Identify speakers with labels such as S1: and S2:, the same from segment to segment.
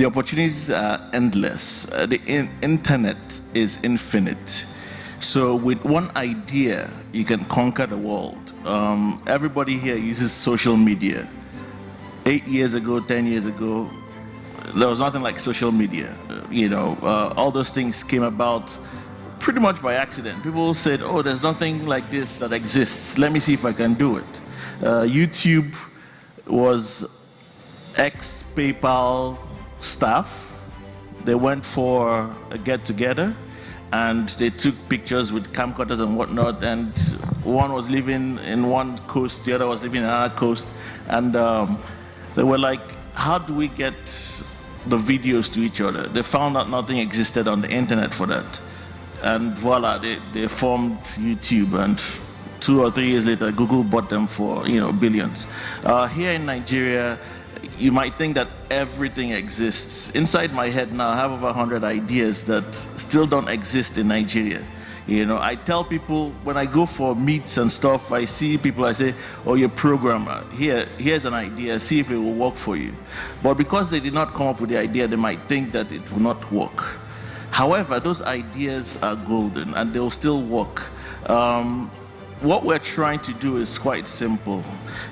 S1: opportunities are endless. The internet is infinite. So with one idea, you can conquer the world. Everybody here uses social media. 8 years ago, 10 years ago, there was nothing like social media. All those things came about pretty much by accident. People said, oh, there's nothing like this that exists. Let me see if I can do it. YouTube was ex-PayPal staff. They went for a get-together, and they took pictures with camcorders and whatnot, and one was living in one coast, the other was living in another coast, and they were like, how do we get the videos to each other? They found out nothing existed on the internet for that. And voila, they formed YouTube, and 2 or 3 years later, Google bought them for billions. Here in Nigeria, you might think that everything exists. Inside my head now, I have over 100 ideas that still don't exist in Nigeria. I tell people when I go for meets and stuff, I see people, I say, oh, you're a programmer. Here's an idea, see if it will work for you. But because they did not come up with the idea, they might think that it will not work. However, those ideas are golden and they'll still work. What we're trying to do is quite simple.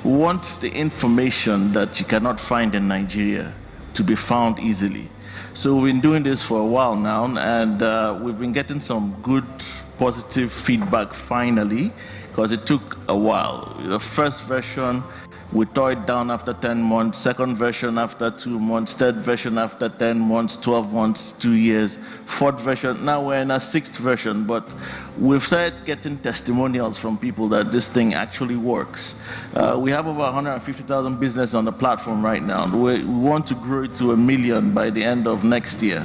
S1: We want the information that you cannot find in Nigeria to be found easily. So we've been doing this for a while now, and we've been getting some good, positive feedback finally, because it took a while. The first version, we tore it down after 10 months, second version after 2 months, third version after 10 months, 12 months, 2 years, fourth version, now we're in a sixth version, but we've started getting testimonials from people that this thing actually works. We have over 150,000 businesses on the platform right now. We want to grow it to 1 million by the end of next year.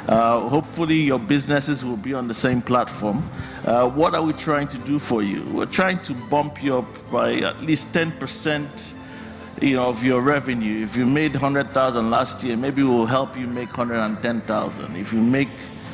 S1: Hopefully your businesses will be on the same platform. What are we trying to do for you? We're trying to bump you up by at least 10% of your revenue. If you made 100,000 last year, maybe we'll help you make 110,000. If you make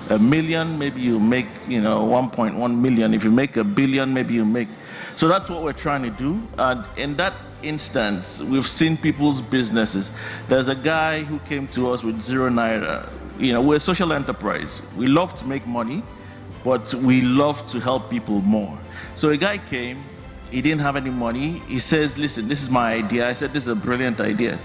S1: 1 million, maybe you make 1.1 million. If you make 1 billion, maybe you make. So that's what we're trying to do. And in that instance, we've seen people's businesses. There's a guy who came to us with 0 naira. We're a social enterprise. We love to make money, but we love to help people more. So a guy came, he didn't have any money. He says, listen, this is my idea. I said, this is a brilliant idea.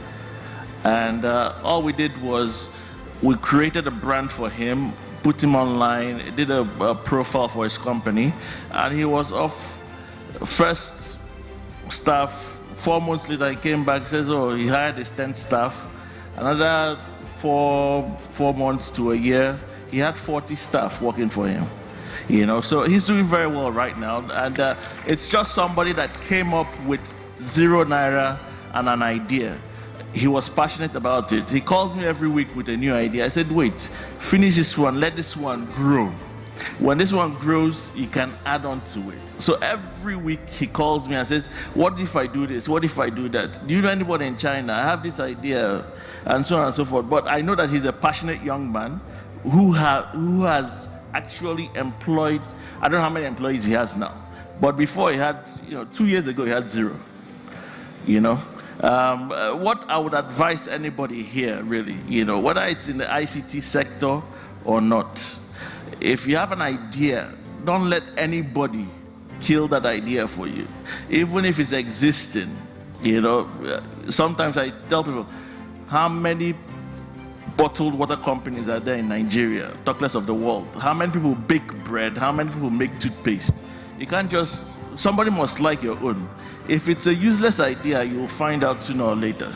S1: And all we did was we created a brand for him, put him online, did a profile for his company, and he was off. First staff, 4 months later, he came back, says, oh, he hired his 10th staff. Another 4 months to a year, he had 40 staff working for him. So he's doing very well right now, and it's just somebody that came up with 0 naira and an idea. He was passionate about it. He calls me every week with a new idea. I said, wait, finish this one, let this one grow. When this one grows, you can add on to it. So every week he calls me and says, what if I do this? What if I do that? Do you know anybody in China? I have this idea, and so on and so forth. But I know that he's a passionate young man who has actually employed, I don't know how many employees he has now. But before he had, 2 years ago, he had 0. What I would advise anybody here, really, whether it's in the ICT sector or not, if you have an idea, don't let anybody kill that idea for you. Even if it's existing, sometimes I tell people, how many bottled water companies are there in Nigeria, talk less of the world? How many people bake bread? How many people make toothpaste? You can't just, somebody must like your own. If it's a useless idea, you'll find out sooner or later,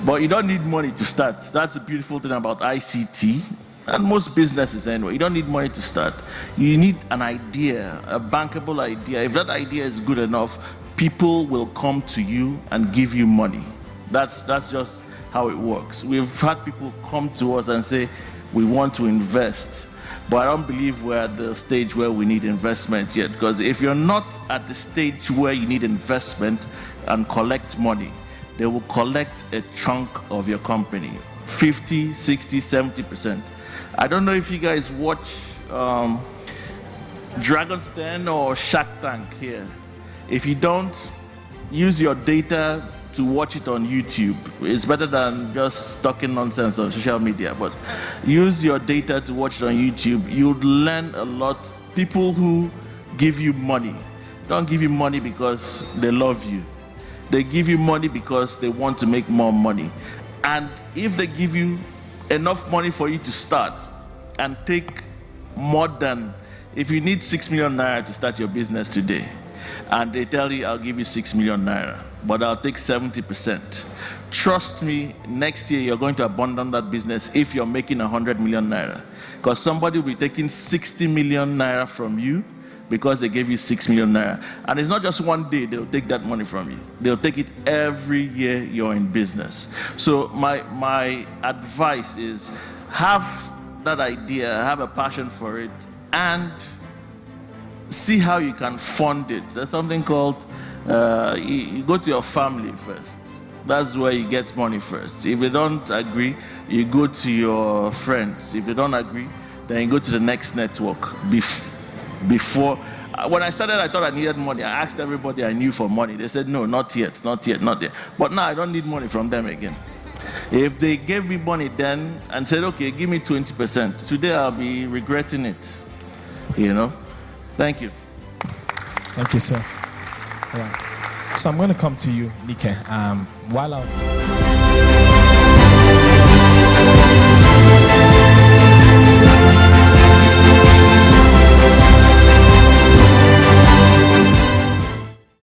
S1: But you don't need money to start. That's a beautiful thing about ICT. And most businesses anyway, you don't need money to start. You need an idea, a bankable idea. If that idea is good enough, people will come to you and give you money. That's just how it works. We've had people come to us and say, we want to invest. But I don't believe we're at the stage where we need investment yet. Because if you're not at the stage where you need investment and collect money, they will collect a chunk of your company, 50, 60, 70%. I don't know if you guys watch Dragon's Den or Shark Tank here. If you don't, use your data, to watch it on YouTube. It's better than just talking nonsense on social media, but use your data to watch it on YouTube. You'd learn a lot. People who give you money don't give you money because they love you. They give you money because they want to make more money. And if they give you enough money for you to start and take more than, if you need 6 million naira to start your business today, and they tell you, I'll give you 6 million naira, but I'll take 70%. Trust me, next year you're going to abandon that business if you're making 100 million naira. Because somebody will be taking 60 million naira from you because they gave you 6 million naira. And it's not just one day they'll take that money from you. They'll take it every year you're in business. So my advice is have that idea, have a passion for it, and see how you can fund it. There's something called, you go to your family first. That's where you get money first. If they don't agree, you go to your friends. If they don't agree, then you go to the next network. Before, when I started, I thought I needed money. I asked everybody I knew for money. They said, no, not yet, not yet, not yet. But now I don't need money from them again. If they gave me money then and said, okay, give me 20%, today I'll be regretting it, you know? Thank you.
S2: Thank you, sir. All right. So I'm going to come to you, Nike. While I was